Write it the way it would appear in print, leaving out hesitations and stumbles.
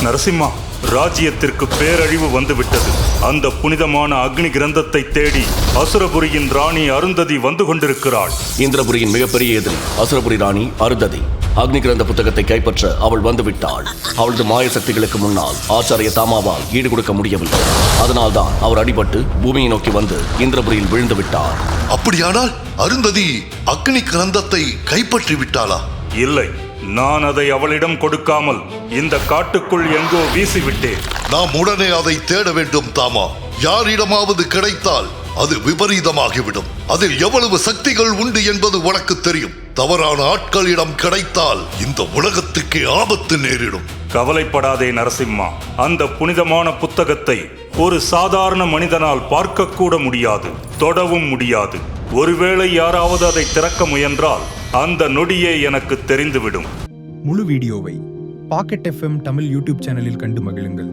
நரசிம்மா, ராஜ்யத்திற்கு பேரழிவு வந்துவிட்டது. அந்த புனிதமான அக்னி கிரந்தத்தை தேடி அசுரபுரியின் ராணி அருந்ததி வந்து கொண்டிருக்கிறாள். இந்திரபுரியின் மிகப்பெரிய எதிரி அசுரபுரி ராணி அருந்ததி அக்னி கிரந்த புத்தகத்தை கைப்பற்ற அவள் வந்துவிட்டாள். அவளது மாய சக்திகளுக்கு முன்னால் ஆச்சாரிய தாமாவால் ஈடு கொடுக்க முடியவில்லை. அதனால்தான் அவர் அடிபட்டு பூமியை நோக்கி வந்து இந்திரபுரியில் விழுந்து விட்டார். அப்படியானால் அருந்ததி அக்னி கிரந்தத்தை கைப்பற்றி விட்டாளா? இல்லை, நான் அதை அவளிடம் கொடுக்காமல் இந்த காட்டுக்குள் எங்கோ வீசிவிட்டேன். நாம் உடனே அதை தேட வேண்டும் தாமா. யாரிடமாவது கிடைத்தால் அது விபரீதமாகிவிடும். அதில் எவ்வளவு சக்திகள் உண்டு என்பது உனக்கு தெரியும். தவறான ஆட்களிடம் கிடைத்தால் இந்த உலகத்துக்கே ஆபத்து நேரிடும். கவலைப்படாதே நரசிம்மா, அந்த புனிதமான புத்தகத்தை ஒரு சாதாரண மனிதனால் பார்க்கக்கூட முடியாது, தொடவும் முடியாது. ஒருவேளை யாராவது அதை திறக்க முயன்றால் அந்த நொடியே எனக்கு தெரிந்துவிடும். முழு வீடியோவை பாக்கெட் FM தமிழ் யூடியூப் சேனலில் கண்டு மகிழுங்கள்.